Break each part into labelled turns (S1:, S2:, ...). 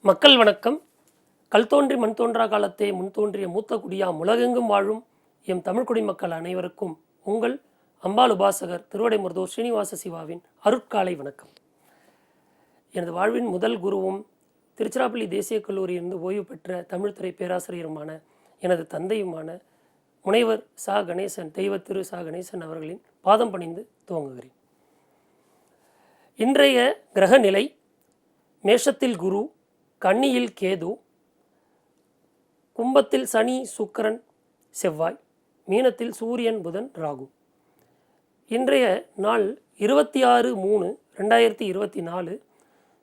S1: மக்கள் வணக்கம். கல் தோன்றி மண் தோன்றா காலத்தே முன் தோன்றிய மூத்த குடியாம் உலகெங்கும் வாழும் எம் தமிழ் குடிமக்கள் அனைவருக்கும் உங்கள் அம்பாள் உபாசகர் திருவடைமுருதூர் ஸ்ரீனிவாச சிவாவின் அருட்காலை வணக்கம். எனது வாழ்வின் முதல் குருவும் திருச்சிராப்பள்ளி தேசிய கல்லூரியிலிருந்து ஓய்வு பெற்ற தமிழ்துறை பேராசிரியருமான எனது தந்தையுமான முனைவர் சா கணேசன், தெய்வத்திரு சா கணேசன் அவர்களின் பாதம் பணிந்து துவங்குகிறேன். இன்றைய கிரக நிலை: மேஷத்தில் குரு, கன்னியில் கேது, கும்பத்தில் சனி, சுக்கிரன், செவ்வாய், மீனத்தில் சூரியன், புதன், ராகு. இன்றைய நாள் 26/3/2024,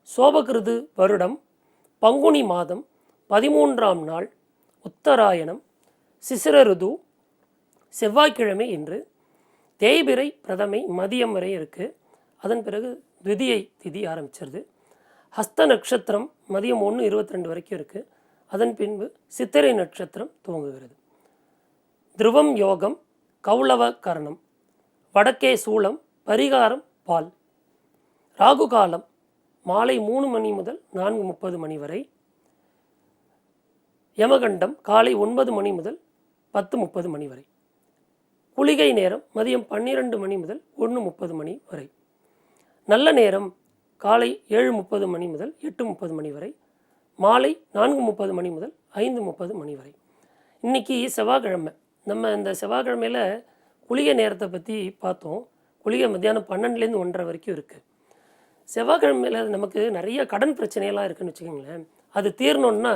S1: சோபகிருது வருடம், பங்குனி மாதம், 13ஆம் நாள், உத்தராயணம், சிசிர ருது, செவ்வாய்க்கிழமை. இன்று தேய்பிறை பிரதமை மதியம் வரை இருக்குது. அதன் பிறகு துவிதியை திதி ஆரம்பிச்சிருது. ஹஸ்த நட்சத்திரம் மதியம் 1:22 வரைக்கும் இருக்குது. அதன் பின்பு சித்திரை நட்சத்திரம் துவங்குகிறது. துருவம் யோகம், கௌளவ கரணம், வடக்கே சூளம், பரிகாரம் பால். ராகு காலம் மாலை 3 மணி முதல் 4:30 மணி வரை. யமகண்டம் காலை 9 மணி முதல் 10:30 மணி வரை. குளிகை நேரம் மதியம் 12 மணி முதல் 1:30 மணி வரை. நல்ல நேரம் காலை 7:30 மணி முதல் 8:30 மணி வரை. மாலை 4:30 மணி முதல் 5:30 மணி வரை. இன்றைக்கி செவ்வாய்க்கிழமை. நம்ம இந்த செவ்வாய்க்கிழமையில் குளிகை நேரத்தை பற்றி பார்த்தோம். குளிகை மத்தியானம் 12லேருந்து 1:30 வரைக்கும் இருக்குது. செவ்வாய்க்கிழமையில் நமக்கு நிறைய கடன் பிரச்சனையெல்லாம் இருக்குதுன்னு வச்சுக்கோங்களேன். அது தீரணுன்னா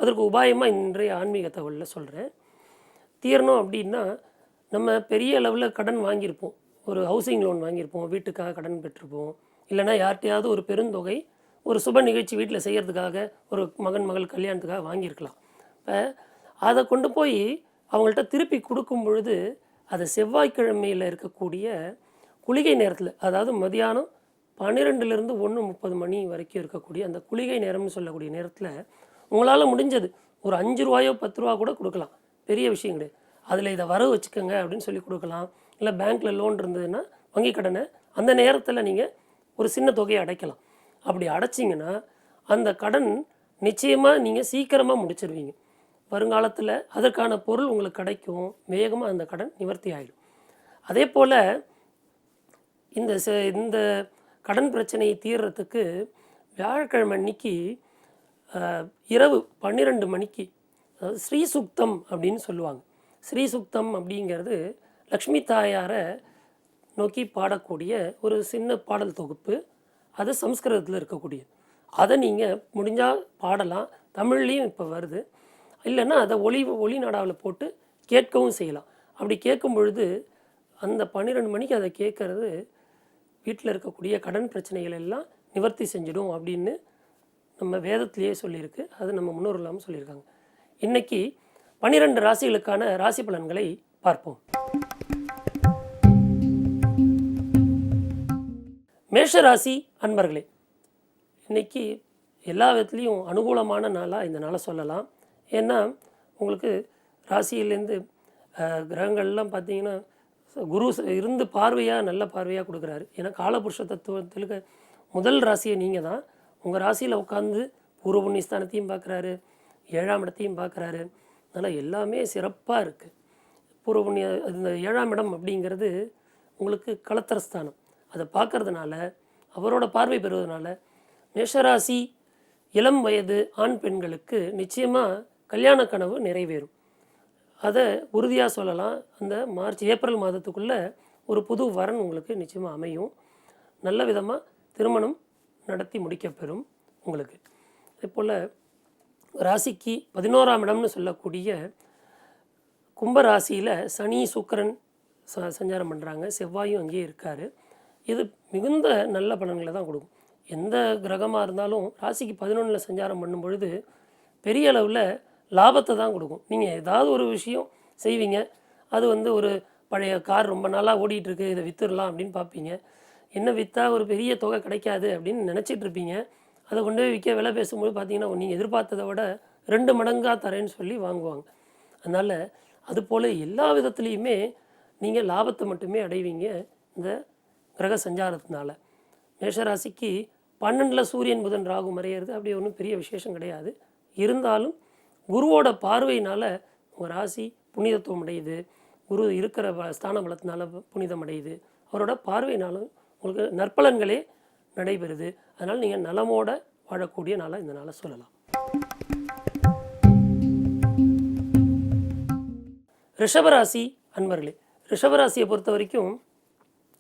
S1: அதற்கு உபாயமாக இன்றைய ஆன்மீக தகவலில் சொல்கிறேன். தீரணும் அப்படின்னா, நம்ம பெரிய அளவில் கடன் வாங்கியிருப்போம். ஒரு ஹவுசிங் லோன் வாங்கியிருப்போம், வீட்டுக்காக கடன் பெற்றிருப்போம். இல்லைனா யார்கிட்டையாவது ஒரு பெருந்தொகை ஒரு சுப நிகழ்ச்சி வீட்டில் செய்கிறதுக்காக, ஒரு மகள் கல்யாணத்துக்காக வாங்கியிருக்கலாம். இப்போ அதை கொண்டு போய் அவங்கள்ட்ட திருப்பி கொடுக்கும் பொழுது, அதை செவ்வாய்க்கிழமையில் இருக்கக்கூடிய குளிகை நேரத்தில், அதாவது மதியானம் 12லேருந்து 1:30 மணி வரைக்கும் இருக்கக்கூடிய அந்த குளிகை நேரம்னு சொல்லக்கூடிய நேரத்தில் உங்களால் முடிஞ்சது ஒரு 5 ரூபாயோ 10 ரூபா கூட கொடுக்கலாம். பெரிய விஷயம் கிடையாது. அதில் இதை வரவு வச்சுக்கோங்க அப்படின்னு சொல்லி கொடுக்கலாம். இல்லை பேங்க்கில் லோன் இருந்ததுன்னா வங்கி கடனை அந்த நேரத்தில் நீங்கள் ஒரு சின்ன தொகையை அடைக்கலாம். அப்படி அடைச்சிங்கன்னா அந்த கடன் நிச்சயமாக நீங்கள் சீக்கிரமாக முடிச்சிடுவீங்க. வருங்காலத்தில் அதற்கான பொருள் உங்களுக்கு கிடைக்கும். வேகமாக அந்த கடன் நிவர்த்தி ஆகிடும். அதே போல் இந்த கடன் பிரச்சனையை தீர்றதுக்கு வியாழக்கிழமை அன்னைக்கு இரவு 12 மணிக்கு, அதாவது ஸ்ரீசுக்தம் அப்படின்னு சொல்லுவாங்க. ஸ்ரீசுக்தம் அப்படிங்கிறது லக்ஷ்மி தாயாரை நோக்கி பாடக்கூடிய ஒரு சின்ன பாடல் தொகுப்பு. அது சம்ஸ்கிருதத்தில் இருக்கக்கூடியது. அதை நீங்கள் முடிஞ்சால் பாடலாம். தமிழ்லேயும் இப்போ வருது. இல்லைன்னா அதை ஒளி நாடாவில் போட்டு கேட்கவும் செய்யலாம். அப்படி கேட்கும் பொழுது அந்த 12 மணிக்கு அதை கேட்குறது வீட்டில் இருக்கக்கூடிய கடன் பிரச்சனைகள் எல்லாம் நிவர்த்தி செஞ்சிடும் அப்படின்னு நம்ம வேதத்திலேயே சொல்லியிருக்கு. அது நம்ம முன்னோர் இல்லாமல் சொல்லியிருக்காங்க. இன்றைக்கி 12 ராசிகளுக்கான ராசி பலன்களை பார்ப்போம். மேஷராசி அன்பர்களே, இன்றைக்கி எல்லா விதத்துலேயும் அனுகூலமான நாளாக இந்த நாளை சொல்லலாம். ஏன்னா உங்களுக்கு ராசியிலேருந்து கிரகங்கள்லாம் பார்த்திங்கன்னா குரு இருந்து நல்ல பார்வையாக கொடுக்குறாரு. ஏன்னா காலபுருஷ தத்துவத்தில் முதல் ராசியை நீங்கள் தான். உங்கள் ராசியில் உட்காந்து பூர்வ புண்ணியஸ்தானத்தையும் பார்க்குறாரு, 7ஆம் இடத்தையும் பார்க்குறாரு. அதனால் எல்லாமே சிறப்பாக இருக்குது. பூர்வ புண்ணிய இந்த 7ஆம் இடம் அப்படிங்கிறது உங்களுக்கு களத்திரஸ்தானம். அதை பார்க்கறதுனால, அவரோட பார்வை பெறுவதனால மேஷராசி இளம் வயது ஆண் பெண்களுக்கு நிச்சயமாக கல்யாண கனவு நிறைவேறும். அதை உறுதியாக சொல்லலாம். அந்த ஏப்ரல் மாதத்துக்குள்ளே ஒரு புது வரன் உங்களுக்கு நிச்சயமாக அமையும். நல்ல விதமாக திருமணம் நடத்தி முடிக்கப்பெறும் உங்களுக்கு. அதே போல் ராசிக்கு 11ஆம் இடம்னு சொல்லக்கூடிய கும்பராசியில் சனி, சுக்கிரன் சஞ்சாரம் பண்ணுறாங்க. செவ்வாயும் அங்கேயே இருக்கார். இது மிகுந்த நல்ல பலன்களை தான் கொடுக்கும். எந்த கிரகமாக இருந்தாலும் ராசிக்கு 11ல் சஞ்சாரம் பண்ணும் பொழுது பெரிய அளவில் லாபத்தை தான் கொடுக்கும். நீங்கள் ஏதாவது ஒரு விஷயம் செய்வீங்க. அது ஒரு பழைய கார் ரொம்ப நாளாக ஓடிட்டுருக்கு, இதை விற்றுடலாம் அப்படின்னு பார்ப்பீங்க. என்ன விற்றா ஒரு பெரிய தொகை கிடைக்காது அப்படின்னு நினச்சிட்ருப்பீங்க. அதை கொண்டு போய் விற்க விலை பேசும்போது பார்த்தீங்கன்னா நீங்கள் எதிர்பார்த்ததை விட 2 மடங்காக தரேன்னு சொல்லி வாங்குவாங்க. அதனால் அதுபோல் எல்லா விதத்துலேயுமே நீங்கள் லாபத்தை மட்டுமே அடைவீங்க இந்த கிரக சஞ்சாரத்தினால. மேஷராசிக்கு 12ல் சூரியன் புதன் ராகு மறையிறது அப்படி ஒன்றும் பெரிய விசேஷம் கிடையாது. இருந்தாலும் குருவோட பார்வையினால் உங்கள் ராசி புனிதத்துவம் அடையுது. குரு இருக்கிற ஸ்தான பலத்தினால புனிதம் அடையுது. அவரோட பார்வையினாலும் உங்களுக்கு நற்பலன்களே நடைபெறுது. அதனால் நீங்கள் நலமோட வாழக்கூடிய நாளாக இந்த நாளை சொல்லலாம். ரிஷபராசி அன்பர்களே, ரிஷபராசியை பொறுத்த வரைக்கும்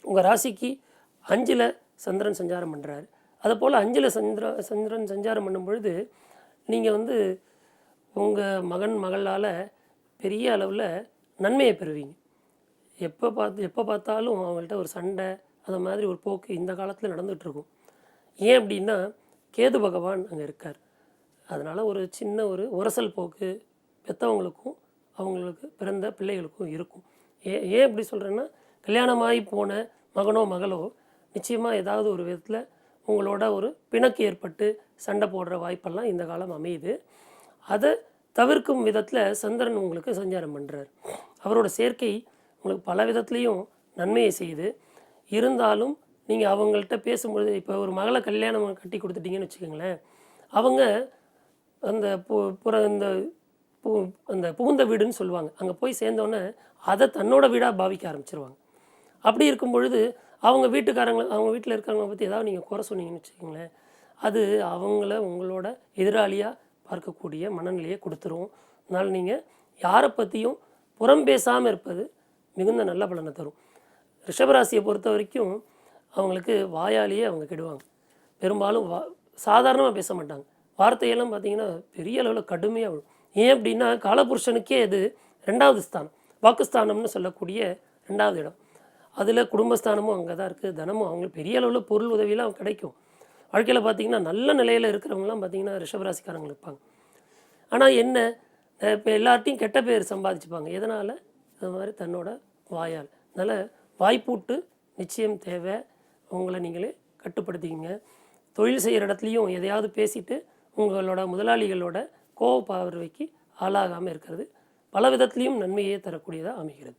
S1: உங்கள் ராசிக்கு 5ல் சந்திரன் சஞ்சாரம் பண்ணுறாரு. அதுபோல் 5ல் சந்திரன் சஞ்சாரம் பண்ணும் பொழுது நீங்கள் உங்கள் மகன் மகளால் பெரிய அளவில் நன்மையை பெறுவீங்க. எப்போ பார்த்தாலும் அவங்கள்ட்ட ஒரு சண்டை அந்த மாதிரி ஒரு போக்கு இந்த காலத்தில் நடந்துகிட்ருக்கும். ஏன் அப்படின்னா கேது பகவான் அங்கே இருக்கார். அதனால் ஒரு சின்ன ஒரு உரசல் போக்கு பெற்றவங்களுக்கும் அவங்களுக்கு பிறந்த பிள்ளைகளுக்கும் இருக்கும். ஏன் இப்படி சொல்கிறேன்னா, கல்யாணமாகி போன மகனோ மகளோ நிச்சயமாக ஏதாவது ஒரு விதத்தில் உங்களோட ஒரு பிணக்கு ஏற்பட்டு சண்டை போடுற வாய்ப்பெல்லாம் இந்த காலம் அமையுது. அதை தவிர்க்கும் விதத்தில் சந்திரன் உங்களுக்கு சஞ்சாரம் பண்ணுறார். அவரோட சேர்க்கை உங்களுக்கு பல விதத்துலேயும் நன்மையை செய்யுது. இருந்தாலும் நீங்கள் அவங்கள்ட்ட பேசும்பொழுது, இப்போ ஒரு மகளை கல்யாணம் கட்டி கொடுத்துட்டீங்கன்னு வச்சுக்கோங்களேன், அவங்க அந்த அந்த புகுந்த வீடுன்னு சொல்லுவாங்க, அங்கே போய் சேர்ந்தோன்னே அதை தன்னோட வீடாக பாவிக்க ஆரம்பிச்சிருவாங்க. அப்படி இருக்கும் பொழுது அவங்க வீட்டில் இருக்கிறவங்கள பற்றி ஏதாவது நீங்கள் குறை சொன்னீங்கன்னு வச்சுக்கோங்களேன், அது அவங்கள உங்களோட எதிராளியாக பார்க்கக்கூடிய மனநிலையை கொடுத்துரும். அதனால் நீங்கள் யாரை பற்றியும் புறம் பேசாமல் இருப்பது மிகுந்த நல்ல பலனை தரும். ரிஷபராசியை பொறுத்த வரைக்கும் அவங்களுக்கு வாயாலேயே அவங்க கெடுவாங்க. பெரும்பாலும் சாதாரணமாக பேச மாட்டாங்க. வார்த்தையெல்லாம் பார்த்திங்கன்னா பெரிய அளவில் கடுமையாக வரும். ஏன் அப்படின்னா காலபுருஷனுக்கே இது 2வது ஸ்தானம், வாக்குஸ்தானம்னு சொல்லக்கூடிய 2வது இடம். அதில் குடும்பஸ்தானமும் அங்கே தான் இருக்குது. தினமும் அவங்களுக்கு பெரிய அளவில் பொருள் உதவியெல்லாம் கிடைக்கும். வாழ்க்கையில் பார்த்திங்கன்னா நல்ல நிலையில் இருக்கிறவங்களாம் பார்த்திங்கன்னா ரிஷபராசிக்காரங்க இருப்பாங்க. ஆனால் என்ன, இப்போ எல்லார்ட்டையும் கெட்ட பேர் சம்பாதிச்சுப்பாங்க. எதனால்? அது மாதிரி தன்னோட வாயால். அதனால் வாய்ப்பூட்டு நிச்சயம் தேவை. உங்களை நீங்களே கட்டுப்படுத்திக்கிங்க. தொழில் செய்கிற இடத்துலையும் எதையாவது பேசிட்டு உங்களோட முதலாளிகளோட கோப பார்வைக்கு ஆளாகாமல் இருக்கிறது பல விதத்துலேயும் நன்மையே தரக்கூடியதாக அமைகிறது.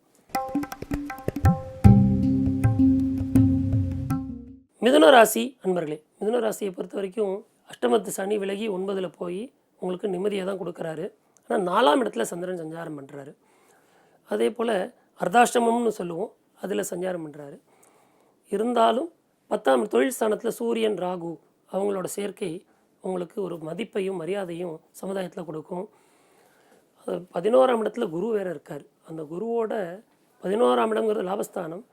S1: மிதுன ராசி அன்பர்களே, மிதுன ராசியை பொறுத்த வரைக்கும் அஷ்டமத்து சனி விலகி 9ல் போய் உங்களுக்கு நிம்மதியாக தான் கொடுக்குறாரு. ஆனால் 4ஆம் இடத்துல சந்திரன் சஞ்சாரம் பண்ணுறாரு. அதே போல் அர்த்தாஷ்டமம்னு சொல்லுவோம், அதில் சஞ்சாரம் பண்ணுறாரு. இருந்தாலும் 10ஆம் தொழில் ஸ்தானத்தில் சூரியன் ராகு அவங்களோட சேர்க்கை உங்களுக்கு ஒரு மதிப்பையும் மரியாதையும் சமுதாயத்தில் கொடுக்கும். 11ஆம் இடத்துல குரு வேறு இருக்கார். அந்த குருவோட 11ஆம் இடங்கிறது லாபஸ்தானம்.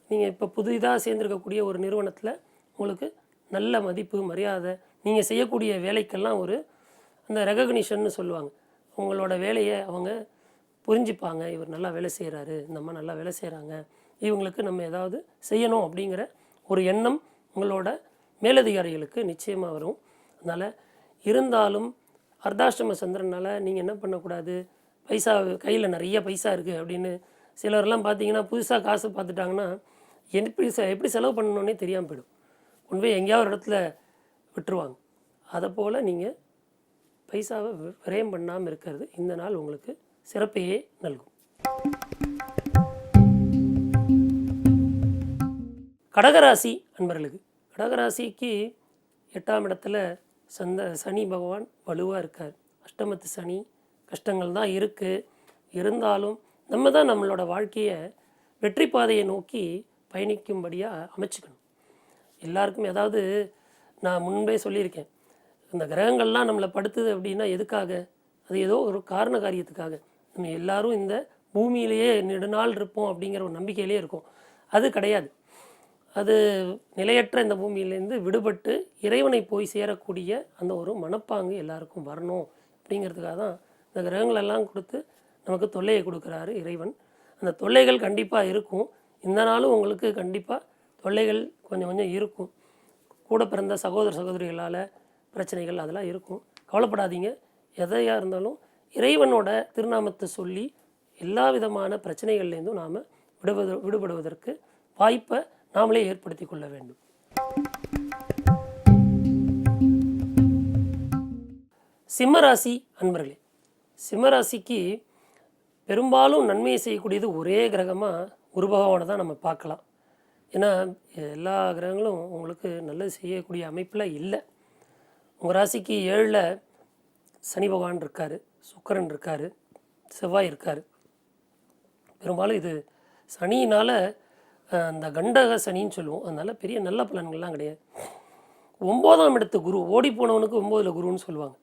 S1: நீங்கள் இப்போ புதிதாக சேர்ந்துருக்கக்கூடிய ஒரு நிறுவனத்தில் உங்களுக்கு நல்ல மதிப்பு மரியாதை, நீங்கள் செய்யக்கூடிய வேலைக்கெல்லாம் ஒரு அந்த ரெகக்னிஷன்னு சொல்லுவாங்க. உங்களோட வேலையை அவங்க புரிஞ்சுப்பாங்க. இவர் நல்லா வேலை செய்கிறாரு, இந்த அம்மா நல்லா வேலை செய்கிறாங்க, இவங்களுக்கு நம்ம ஏதாவது செய்யணும் அப்படிங்கிற ஒரு எண்ணம் உங்களோட மேலதிகாரிகளுக்கு நிச்சயமாக வரும். அதனால் இருந்தாலும் அர்த்தாஷ்டம சந்திரனால் நீங்கள் என்ன பண்ணக்கூடாது, பைசா கையில் நிறைய பைசா இருக்குது அப்படின்னு சிலர்லாம் பார்த்தீங்கன்னா புதுசாக காசு பார்த்துட்டாங்கன்னா எப்படி செலவு பண்ணணுன்னே தெரியாமல் போயிடும். கொண்டு போய் எங்கேயாவது ஒரு இடத்துல விட்டுருவாங்க. அதை போல் நீங்கள் பைசாவை விரயம் பண்ணாமல் இருக்கிறது இந்த நாள் உங்களுக்கு சிறப்பையே நல்கும். கடகராசி அன்பர்களுக்கு, கடகராசிக்கு 8ஆம் இடத்துல சனி பகவான் வலுவாக இருக்கார். அஷ்டமத்து சனி கஷ்டங்கள் தான் இருக்குது. இருந்தாலும் நம்ம தான் நம்மளோட வாழ்க்கையை வெற்றி பாதையை நோக்கி பயணிக்கும்படியாக அமைச்சுக்கணும். எல்லாருக்குமே, அதாவது நான் முன்பே சொல்லியிருக்கேன், இந்த கிரகங்கள்லாம் நம்மளை படுத்துது அப்படின்னா எதுக்காக? அது ஏதோ ஒரு காரண காரியத்துக்காக. நம்ம எல்லாரும் இந்த பூமியிலேயே நெடுநாள் இருப்போம் அப்படிங்கிற ஒரு நம்பிக்கையிலே இருக்கும். அது கிடையாது. அது நிலையற்ற இந்த பூமியிலேருந்து விடுபட்டு இறைவனை போய் சேரக்கூடிய அந்த ஒரு மனப்பாங்கு எல்லாருக்கும் வரணும் அப்படிங்கிறதுக்காக தான் இந்த கிரகங்களெல்லாம் கொடுத்து நமக்கு தொல்லையை கொடுக்குறாரு இறைவன். அந்த தொல்லைகள் கண்டிப்பாக இருக்கும். இந்த நாளும் உங்களுக்கு கண்டிப்பாக தொல்லைகள் கொஞ்சம் கொஞ்சம் இருக்கும். கூட பிறந்த சகோதர சகோதரிகளால் பிரச்சனைகள் அதெல்லாம் இருக்கும். கவலைப்படாதீங்க. எதையாக இருந்தாலும் இறைவனோட திருநாமத்தை சொல்லி எல்லா விதமான பிரச்சனைகள்லேருந்தும் நாம் விடுபடுவதற்கு வாய்ப்பை நாமளே ஏற்படுத்தி கொள்ள வேண்டும். சிம்மராசி அன்பர்களே, சிம்மராசிக்கு பெரும்பாலும் நன்மையை செய்யக்கூடியது ஒரே கிரகமாக குரு பகவானை தான் நம்ம பார்க்கலாம். ஏன்னா எல்லா கிரகங்களும் உங்களுக்கு நல்லது செய்யக்கூடிய அமைப்பில் இல்லை. உங்கள் ராசிக்கு 7ல் சனி பகவான் இருக்கார், சுக்கிரன் இருக்கார், செவ்வாய் இருக்கார். பெரும்பாலும் இது சனியினால் அந்த கண்டக சனின்னு சொல்லுவோம். அதனால் பெரிய நல்ல பலன்கள்லாம் கிடையாது. 9ஆம் இடத்து குரு, ஓடி போனவனுக்கு 9ல் குருன்னு சொல்லுவாங்க.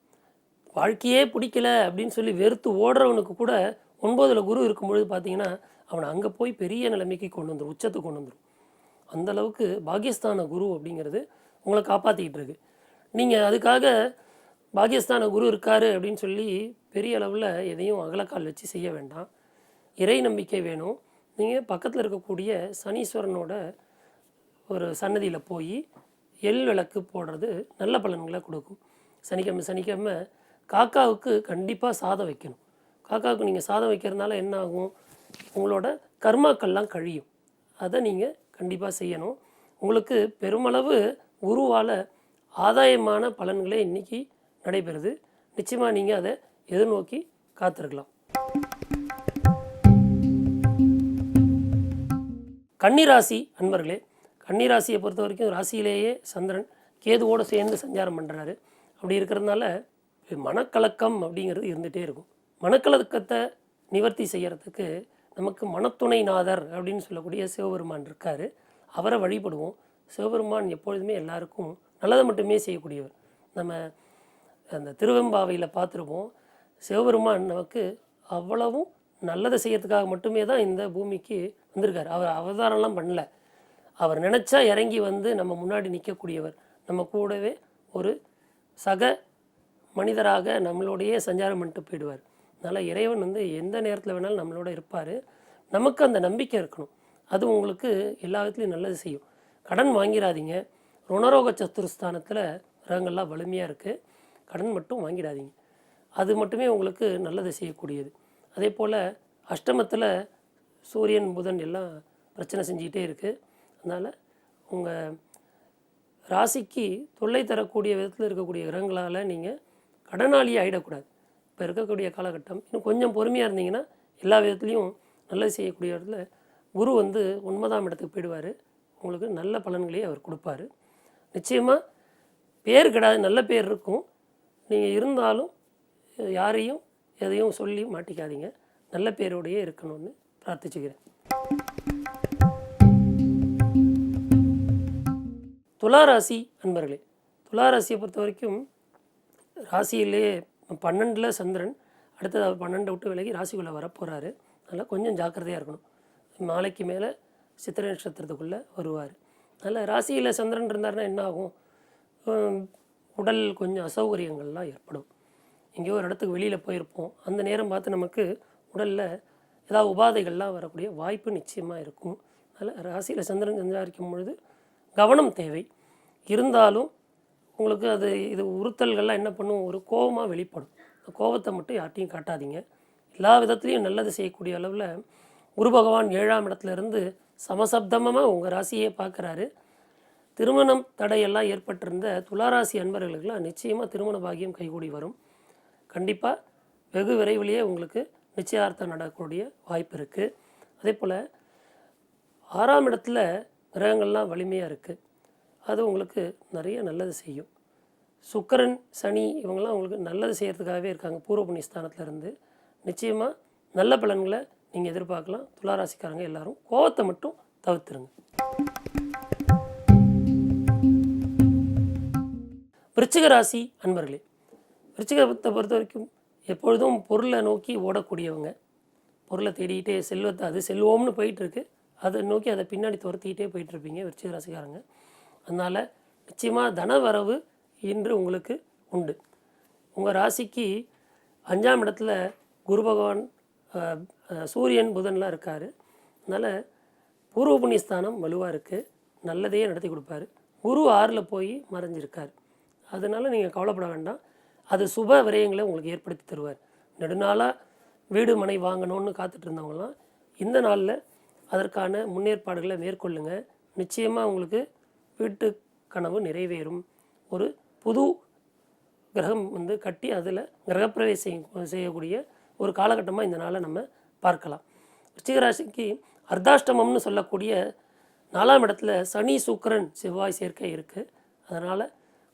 S1: வாழ்க்கையே பிடிக்கல அப்படின்னு சொல்லி வெறுத்து ஓடுறவனுக்கு கூட 9ல் குரு இருக்கும்பொழுது பார்த்தீங்கன்னா அவனை அங்கே போய் பெரிய நிலைமைக்கு கொண்டு வந்துடும், உச்சத்துக்கு கொண்டு வந்துடும். அந்தளவுக்கு பாக்கியஸ்தான குரு அப்படிங்கிறது உங்களை காப்பாற்றிக்கிட்டு இருக்கு. நீங்கள் அதுக்காக பாக்கியஸ்தான குரு இருக்கார் அப்படின்னு சொல்லி பெரிய அளவில் எதையும் அகலக்கால் வச்சு செய்ய வேண்டாம். இறை நம்பிக்கை வேணும். நீங்கள் பக்கத்தில் இருக்கக்கூடிய சனீஸ்வரனோட ஒரு சன்னதியில் போய் எள் விளக்கு போடுறது நல்ல பலன்களை கொடுக்கும். சனிக்கிழமை காக்காவுக்கு கண்டிப்பாக சாதம் வைக்கணும். காக்காவுக்கு நீங்கள் சாதம் வைக்கிறதுனால என்ன ஆகும், உங்களோட கர்மாக்கள்லாம் கழியும். அதை நீங்கள் கண்டிப்பாக செய்யணும். உங்களுக்கு பெருமளவு குருவால் ஆதாயமான பலன்களே இன்றைக்கி நடைபெறுது. நிச்சயமாக நீங்கள் அதை எதிர்நோக்கி காத்திருக்கலாம். கன்னிராசி அன்பர்களே, கன்னிராசியை பொறுத்த வரைக்கும் ராசியிலேயே சந்திரன் கேதுவோடு சேர்ந்து சஞ்சாரம் பண்ணுறாரு. அப்படி இருக்கிறதுனால மனக்கலக்கம் அப்படிங்கிறது இருந்துகிட்டே இருக்கும். மனக்கலக்கத்தை நிவர்த்தி செய்கிறதுக்கு நமக்கு மனத்துணைநாதர் அப்படின்னு சொல்லக்கூடிய சிவபெருமான் இருக்கார். அவரை வழிபடுவோம். சிவபெருமான் எப்பொழுதுமே எல்லாருக்கும் நல்லதை மட்டுமே செய்யக்கூடியவர். நம்ம அந்த திருவெம்பாவையில் பார்த்துருப்போம். சிவபெருமான் நமக்கு அவ்வளவும் நல்லதை செய்கிறதுக்காக மட்டுமே தான் இந்த பூமிக்கு வந்திருக்கார். அவர் அவதாரம்லாம் பண்ணல. அவர் நினச்சா இறங்கி வந்து நம்ம முன்னாடி நிற்கக்கூடியவர். நம்ம கூடவே ஒரு சக மனிதராக நம்மளோடையே சஞ்சாரம் பண்ணிட்டு போயிடுவார். அதனால் இறைவன் வந்து எந்த நேரத்தில் வேணாலும் நம்மளோட இருப்பார். நமக்கு அந்த நம்பிக்கை இருக்கணும். அது உங்களுக்கு எல்லா விதத்துலையும் நல்லது செய்யும். கடன் வாங்கிடாதீங்க. ருணரோக சத்துருஸ்தானத்தில் கிரகங்கள்லாம் வலிமையாக இருக்குது. கடன் மட்டும் வாங்கிடாதீங்க. அது மட்டுமே உங்களுக்கு நல்லது செய்யக்கூடியது. அதே போல் அஷ்டமத்தில் சூரியன் புதன் எல்லாம் பிரச்சனை செஞ்சுக்கிட்டே இருக்குது. அதனால் உங்கள் ராசிக்கு தொல்லை தரக்கூடிய விதத்தில் இருக்கக்கூடிய கிரகங்களால் நீங்கள் கடனாளியே ஆகிடக்கூடாது. இப்போ இருக்கக்கூடிய காலகட்டம் இன்னும் கொஞ்சம் பொறுமையாக இருந்தீங்கன்னா எல்லா விதத்துலேயும் நல்லது செய்யக்கூடிய இடத்துல குரு வந்து 9ஆம் இடத்துக்கு போயிடுவார். உங்களுக்கு நல்ல பலன்களையே அவர் கொடுப்பார். நிச்சயமாக பேர் கிடையாது, நல்ல பேர் இருக்கும். நீங்கள் இருந்தாலும் யாரையும் எதையும் சொல்லி மாட்டிக்காதீங்க. நல்ல பேரோடையே இருக்கணும்னு பிரார்த்திச்சுக்கிறேன். துளாராசி அன்பர்களே, துளாராசியை பொறுத்த வரைக்கும் ராசியிலே 12ல் சந்திரன், அடுத்தது 12 விட்டு விலகி ராசிக்குள்ளே வரப்போகிறாரு. அதனால் கொஞ்சம் ஜாக்கிரதையாக இருக்கணும். நாளைக்கு மேலே சித்திரை நட்சத்திரத்துக்குள்ளே வருவார். அதனால் ராசியில் சந்திரன் இருந்தாருன்னா என்ன ஆகும், உடல் கொஞ்சம் அசௌகரியங்கள்லாம் ஏற்படும். எங்கேயோ ஒரு இடத்துக்கு வெளியில் போயிருப்போம், அந்த நேரம் பார்த்து நமக்கு உடலில் ஏதாவது உபாதைகள்லாம் வரக்கூடிய வாய்ப்பு நிச்சயமாக இருக்கும். அதனால் ராசியில் சந்திரன் சஞ்சாரிக்கும் பொழுது கவனம் தேவை. இருந்தாலும் உங்களுக்கு இது உறுத்தல்கள்லாம் என்ன பண்ணும், ஒரு கோபமாக வெளிப்படும். கோபத்தை மட்டும் யார்ட்டையும் காட்டாதீங்க. எல்லா விதத்துலேயும் நல்லது செய்யக்கூடிய அளவில் குரு பகவான் 7ஆம் இடத்துலேருந்து சமசப்தமாக உங்கள் ராசியே பார்க்குறாரு. திருமணம் தடையெல்லாம் ஏற்பட்டிருந்த துளாராசி அன்பர்களுக்கெல்லாம் நிச்சயமாக திருமண பாக்கியம் கைகூடி வரும். கண்டிப்பாக வெகு விரைவிலேயே உங்களுக்கு நிச்சயார்த்தம் நடக்கக்கூடிய வாய்ப்பு இருக்குது. அதே போல் 6ஆம் இடத்துல கிரகங்கள்லாம் வலிமையாக இருக்குது. அது உங்களுக்கு நிறைய நல்லது செய்யும். சுக்கிரன் சனி இவங்கெல்லாம் உங்களுக்கு நல்லது செய்கிறதுக்காகவே இருக்காங்க. பூர்வ புண்ணிய ஸ்தானத்துலேருந்து நிச்சயமாக நல்ல பலன்களை நீங்கள் எதிர்பார்க்கலாம். துளாராசிக்காரங்க எல்லாரும் கோபத்தை மட்டும் தவிர்த்துருங்க. விருச்சிக ராசி அன்பர்களே, விருச்சிகத்தை பொறுத்த வரைக்கும் எப்பொழுதும் பொருளை நோக்கி ஓடக்கூடியவங்க. பொருளை தேடிக்கிட்டே செல்வத்தை அது செல்வோம்னு போயிட்டுருக்கு, அதை நோக்கி அதை பின்னாடி துரத்திக்கிட்டே போயிட்டுருப்பீங்க விருச்சிக ராசிக்காரங்க. அதனால் நிச்சயமாக தன வரவு இன்று உங்களுக்கு உண்டு. உங்கள் ராசிக்கு 5ஆம் இடத்துல குரு பகவான் சூரியன் புதன்லாம் இருக்கார். அதனால் பூர்வ புண்ணியஸ்தானம் வலுவாக இருக்குது, நல்லதையே நடத்தி கொடுப்பாரு. குரு 6ல் போய் மறைஞ்சிருக்கார். அதனால் நீங்கள் கவலைப்பட வேண்டாம். அது சுப விரயங்களை உங்களுக்கு ஏற்படுத்தி தருவார். நெடுநாளாக வீடு மனை வாங்கணும்னு காத்துட்டு இருந்தவங்களாம் இந்த நாளில் அதற்கான முன்னேற்பாடுகளை மேற்கொள்ளுங்கள். நிச்சயமாக உங்களுக்கு வீட்டு கனவு நிறைவேறும். ஒரு புது கிரகம் வந்து கட்டி அதில் கிரகப்பிரவேசம் செய்யக்கூடிய ஒரு காலகட்டமாக இந்த நாளை நம்ம பார்க்கலாம். விருச்சிக ராசிக்கு அர்த்தாஷ்டமம்னு சொல்லக்கூடிய 4ஆம் இடத்துல சனி சுக்கிரன் செவ்வாய் சேர்க்கை இருக்குது. அதனால்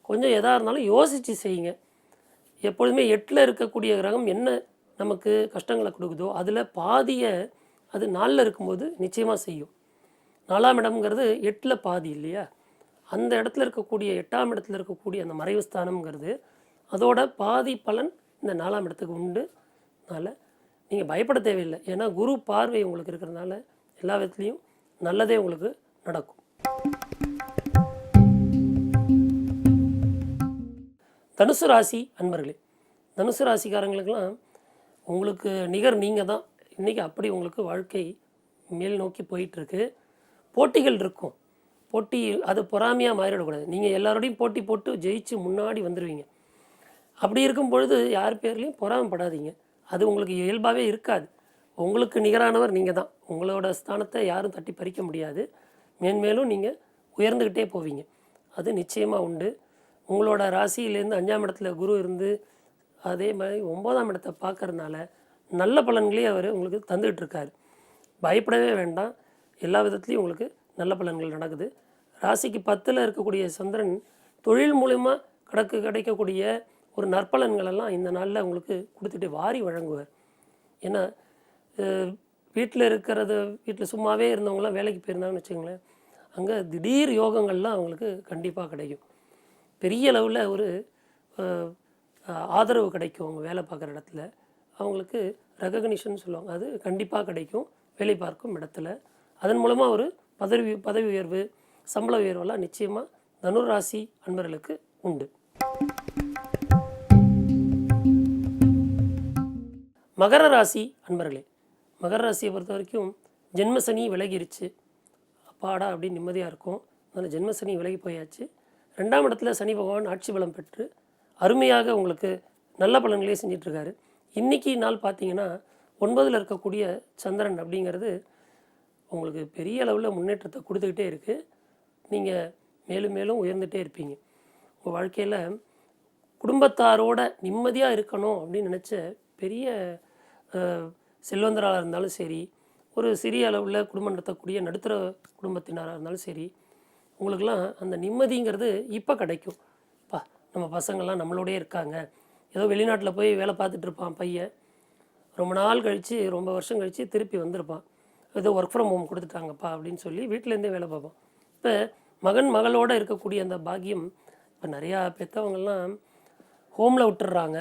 S1: கொஞ்சம் எதாக இருந்தாலும் யோசித்து செய்யுங்க. எப்பொழுதுமே 8ல் இருக்கக்கூடிய கிரகம் என்ன நமக்கு கஷ்டங்களை கொடுக்குதோ அதில் பாதியை அது 4ல் இருக்கும்போது நிச்சயமாக செய்யும். 4ஆம் இடம்ங்கிறது 8ல் பாதி இல்லையா? அந்த இடத்துல இருக்கக்கூடிய 8ஆம் இடத்துல இருக்கக்கூடிய அந்த மறைவு ஸ்தானம்ங்கிறது அதோட பாதி பலன் இந்த 4ஆம் இடத்துக்கு உண்டு. அதனால் நீங்கள் பயப்பட தேவையில்லை. ஏன்னா குரு பார்வை உங்களுக்கு இருக்கிறதுனால எல்லா விதத்துலேயும் நல்லதே உங்களுக்கு நடக்கும். தனுசு ராசி அன்பர்களே, தனுசு ராசிக்காரங்களுக்கெல்லாம் உங்களுக்கு நிகர் நீங்கள் தான். இன்றைக்கி அப்படி உங்களுக்கு வாழ்க்கை மேல் நோக்கி போயிட்டுருக்கு. போட்டிகள் இருக்கும். போட்டி அது பொறாமையாக மாறிடக்கூடாது. நீங்கள் எல்லாரோடையும் போட்டி போட்டு ஜெயிச்சு முன்னாடி வந்துடுவீங்க. அப்படி இருக்கும் பொழுது யார் பேர்லேயும் பொறாமப்படாதீங்க. அது உங்களுக்கு இயல்பாகவே இருக்காது. உங்களுக்கு நிகரானவர் நீங்கள் தான். உங்களோட ஸ்தானத்தை யாரும் தட்டி பறிக்க முடியாது. மேன்மேலும் நீங்கள் உயர்ந்துக்கிட்டே போவீங்க. அது நிச்சயமாக உண்டு. உங்களோட ராசியிலேருந்து 5ஆம் இடத்துல குரு இருந்து அதே மாதிரி 9ஆம் இடத்தை பார்க்கறதுனால நல்ல பலன்களே அவர் உங்களுக்கு தந்துக்கிட்டு இருக்கார். பயப்படவே வேண்டாம். எல்லா விதத்துலேயும் உங்களுக்கு நல்ல பலன்கள் நடக்குது. ராசிக்கு 10ல் இருக்கக்கூடிய சந்திரன் தொழில் மூலமாக கிடைக்கக்கூடிய ஒரு நற்பலன்களெல்லாம் இந்த நாளில் உங்களுக்கு கொடுத்துட்டு வாரி வழங்குவார். ஏன்னா வீட்டில் சும்மாவே இருந்தவங்களாம் வேலைக்கு போயிருந்தாங்கன்னு வச்சுங்களேன், அங்கே திடீர் யோகங்கள்லாம் அவங்களுக்கு கண்டிப்பாக கிடைக்கும். பெரிய அளவில் ஒரு ஆதரவு கிடைக்கும். அவங்க வேலை பார்க்குற இடத்துல அவங்களுக்கு ரெகக்னிஷன் சொல்லுவாங்க, அது கண்டிப்பாக கிடைக்கும் வேலை பார்க்கும் இடத்துல. அதன் மூலமாக ஒரு பதவி உயர்வு, சம்பள உயர்வெல்லாம் நிச்சயமாக தனுராசி அன்பர்களுக்கு உண்டு. மகர ராசி அன்பர்களே, மகர ராசியை பொறுத்த வரைக்கும் ஜென்மசனி விலகிருச்சு. அப்பாடா அப்படின்னு நிம்மதியாக இருக்கும். அதனால் ஜென்மசனி விலகி போயாச்சு. 2ஆம் இடத்துல சனி பகவான் ஆட்சி பலம் பெற்று அருமையாக உங்களுக்கு நல்ல பலன்களே செஞ்சிட்ருக்காரு. இன்றைக்கி நாள் பார்த்தீங்கன்னா 9ல் இருக்கக்கூடிய சந்திரன் அப்படிங்கிறது உங்களுக்கு பெரிய அளவில் முன்னேற்றத்தை கொடுத்துக்கிட்டே இருக்குது. நீங்கள் மேலும் மேலும் உயர்ந்துகிட்டே இருப்பீங்க. உங்கள் வாழ்க்கையில் குடும்பத்தாரோட நிம்மதியாக இருக்கணும் அப்படின்னு நினச்ச பெரிய செல்வந்தராக இருந்தாலும் சரி, ஒரு சிறிய அளவில் குடும்பம் நடத்தக்கூடிய நடுத்தர குடும்பத்தினராக இருந்தாலும் சரி, உங்களுக்கெல்லாம் அந்த நிம்மதிங்கிறது இப்போ கிடைக்கும். நம்ம பசங்கள்லாம் நம்மளோடயே இருக்காங்க. ஏதோ வெளிநாட்டில் போய் வேலை பார்த்துட்டு இருப்பான் பையன், ரொம்ப நாள் கழித்து ரொம்ப வருஷம் கழித்து திருப்பி வந்திருப்பான். ஏதோ ஒர்க் ஃப்ரம் ஹோம் கொடுத்துட்டாங்கப்பா அப்படின்னு சொல்லி வீட்டிலேருந்தே வேலை பார்ப்போம். இப்போ மகளோடு இருக்கக்கூடிய அந்த பாக்கியம் இப்போ நிறையா பெற்றவங்கள்லாம் ஹோமில் விட்டுடுறாங்க,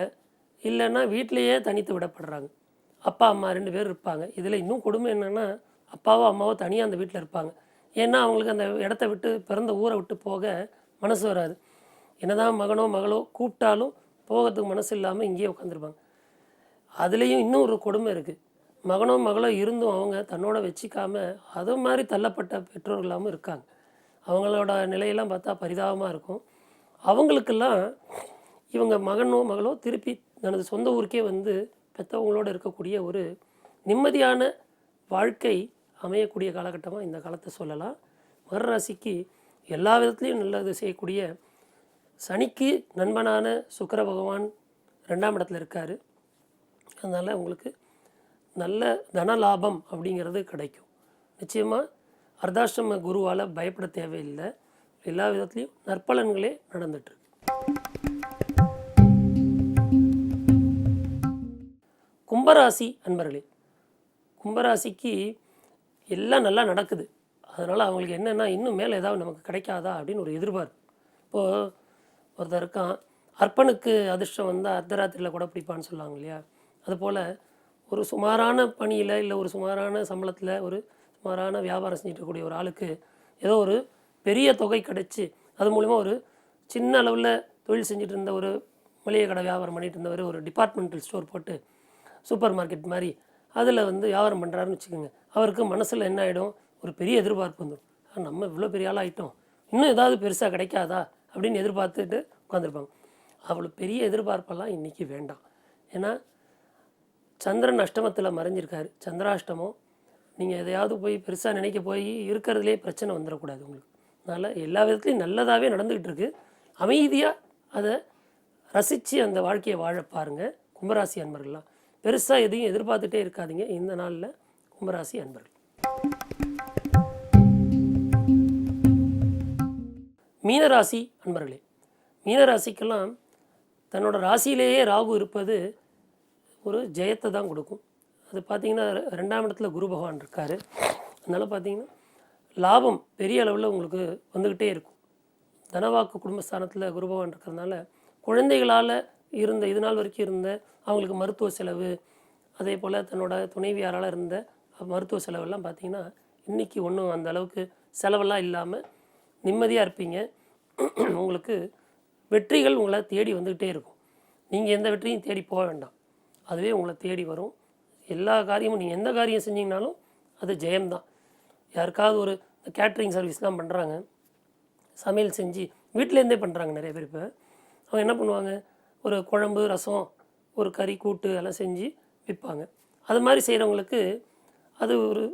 S1: இல்லைன்னா வீட்டிலையே தனித்து விடப்படுறாங்க. அப்பா அம்மா 2 பேர் இருப்பாங்க. இதில் இன்னும் கொடுமை என்னென்னா அப்பாவோ அம்மாவோ தனியாக அந்த வீட்டில் இருப்பாங்க. ஏன்னா அவங்களுக்கு அந்த இடத்த விட்டு பிறந்த ஊரை விட்டு போக மனசு வராது. என்னதான் மகனோ மகளோ கூப்பிட்டாலும் போகிறதுக்கு மனசு இல்லாமல் இங்கேயே உட்காந்துருப்பாங்க. அதுலேயும் இன்னும் ஒரு கொடுமை இருக்குது. மகனோ மகளோ இருந்தும் அவங்க தன்னோட வச்சிக்காமல் அது மாதிரி தள்ளப்பட்ட பெற்றோர்களாகவும் இருக்காங்க. அவங்களோட நிலையெல்லாம் பார்த்தா பரிதாபமாக இருக்கும். அவங்களுக்கெல்லாம் இவங்க மகனோ மகளோ திருப்பி தனது சொந்த ஊருக்கே வந்து பெற்றவங்களோடு இருக்கக்கூடிய ஒரு நிம்மதியான வாழ்க்கை அமையக்கூடிய காலகட்டமாக இந்த காலத்தை சொல்லலாம். மகர ராசிக்கு எல்லா விதத்துலேயும் நல்லது செய்யக்கூடிய சனிக்கு நண்பனான சுக்கிர பகவான் 2ஆம் இடத்துல இருக்கார். அதனால் உங்களுக்கு நல்ல தன லாபம் அப்படிங்கிறது கிடைக்கும். நிச்சயமாக அர்த்தாஷ்டம குருவால் பயப்பட தேவையில்லை. எல்லா விதத்துலேயும் நற்பலன்களே நடந்துட்டுருக்கு. கும்பராசி அன்பர்களே, கும்பராசிக்கு எல்லாம் நல்லா நடக்குது. அதனால் அவங்களுக்கு என்னென்னா இன்னும் மேலே ஏதாவது நமக்கு கிடைக்காதா அப்படின்னு ஒரு எதிர்பார்ப்பு. இப்போது ஒருத்தர் இருக்கான், அர்ப்பனுக்கு அதிர்ஷ்டம் வந்தால் அர்த்தராத்திரியில் கூட பிடிப்பான்னு சொல்லுவாங்க இல்லையா? அதுபோல் ஒரு சுமாரான பணியில் இல்லை ஒரு சுமாரான சம்பளத்தில் ஒரு சுமாரான வியாபாரம் செஞ்சுட்டு இருக்கக்கூடிய ஒரு ஆளுக்கு ஏதோ ஒரு பெரிய தொகை கிடச்சி அது மூலிமா ஒரு சின்ன அளவில் தொழில் செஞ்சுட்டு இருந்த ஒரு மளிகை கடை வியாபாரம் பண்ணிகிட்டு இருந்தவர் ஒரு டிபார்ட்மெண்டல் ஸ்டோர் போட்டு சூப்பர் மார்க்கெட் மாதிரி அதில் வந்து வியாபாரம் பண்ணுறாருன்னு வச்சுக்கோங்க. அவருக்கு மனசில் என்ன ஆகிடும், ஒரு பெரிய எதிர்பார்ப்பு வந்துடும். நம்ம இவ்வளோ பெரிய ஆளாகிட்டோம், இன்னும் ஏதாவது பெருசாக கிடைக்காதா அப்படின்னு எதிர்பார்த்துட்டு உட்காந்துருப்பாங்க. அவ்வளோ பெரிய எதிர்பார்ப்பெல்லாம் இன்றைக்கி வேண்டாம். ஏன்னா சந்திரன் அஷ்டமத்தில் மறைஞ்சிருக்காரு. சந்திராஷ்டமம், நீங்கள் எதையாவது போய் பெருசாக நினைக்க போய் இருக்கிறதுலே பிரச்சனை வந்துடக்கூடாது உங்களுக்கு. அதனால் எல்லா விதத்துலையும் நல்லதாகவே நடந்துக்கிட்டு இருக்குது. அமைதியாக அதை ரசித்து அந்த வாழ்க்கையை வாழ பாருங்கள். கும்பராசி அன்பர்கள்லாம் பெருசாக எதையும் எதிர்பார்த்துட்டே இருக்காதீங்க இந்த நாளில் கும்பராசி அன்பர்கள். மீனராசி அன்பர்களே, மீனராசிக்கெல்லாம் தன்னோட ராசியிலேயே ராகு இருப்பது ஒரு ஜெயத்தை தான் கொடுக்கும். அது பார்த்திங்கன்னா 2ஆம் இடத்துல குரு பகவான் இருக்கார். அதனால் பார்த்திங்கன்னா லாபம் பெரிய அளவில் உங்களுக்கு வந்துக்கிட்டே இருக்கும். தனவாக்கு குடும்பஸ்தானத்தில் குரு பகவான் இருக்கிறதுனால குழந்தைகளால் இருந்த இது நாள் வரைக்கும் இருந்த அவங்களுக்கு மருத்துவ செலவு, அதே போல் தன்னோட துணைவியாரால் இருந்த மருத்துவ செலவெல்லாம் பார்த்திங்கன்னா இன்றைக்கி ஒன்றும் அந்த அளவுக்கு செலவெல்லாம் இல்லாமல் நிம்மதியாக இருப்பீங்க. உங்களுக்கு வெற்றிகள் உங்களை தேடி வந்துக்கிட்டே இருக்கும். நீங்கள் எந்த வெற்றியும் தேடி போக வேண்டாம், அதுவே உங்களை தேடி வரும். எல்லா காரியமும் நீங்கள் எந்த காரியம் செஞ்சிங்கனாலும் அது ஜெயம்தான். யாருக்காவது ஒரு கேட்ரிங் சர்வீஸ்லாம் பண்ணுறாங்க, சமையல் செஞ்சு வீட்டிலேருந்தே பண்ணுறாங்க நிறைய பேர். இப்போ அவங்க என்ன பண்ணுவாங்க, ஒரு குழம்பு, ரசம், ஒரு கறி, கூட்டு எல்லாம் செஞ்சு விற்பாங்க. அது மாதிரி செய்கிறவங்களுக்கு அது ஒரு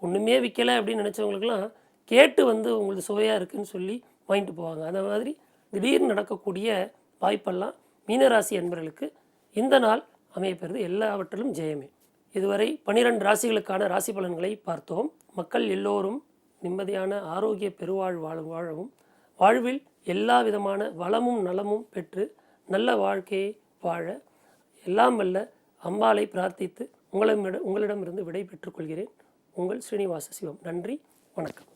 S1: ஒன்றுமே விற்கலை அப்படின்னு நினச்சவங்களுக்கெல்லாம் கேட்டு வந்து உங்களுக்கு சுவையாக இருக்குதுன்னு சொல்லி வாங்கிட்டு போவாங்க. அந்த மாதிரி திடீர்னு நடக்கக்கூடிய வாய்ப்பெல்லாம் மீனராசி என்பவர்களுக்கு இந்த நாள் அமையப்பெறுது. எல்லாவற்றிலும் ஜெயமே. இதுவரை 12 ராசிகளுக்கான ராசி பலன்களை பார்த்தோம். மக்கள் எல்லோரும் நிம்மதியான ஆரோக்கிய பெருவாழ் வாழவும், வாழ்வில் எல்லா விதமான வளமும் நலமும் பெற்று நல்ல வாழ்க்கையை வாழ எல்லாம் வல்ல அம்பாளை பிரார்த்தித்து உங்களிடமிருந்து விடை பெற்றுக்கொள்கிறேன். உங்கள் ஸ்ரீனிவாச சிவம். நன்றி, வணக்கம்.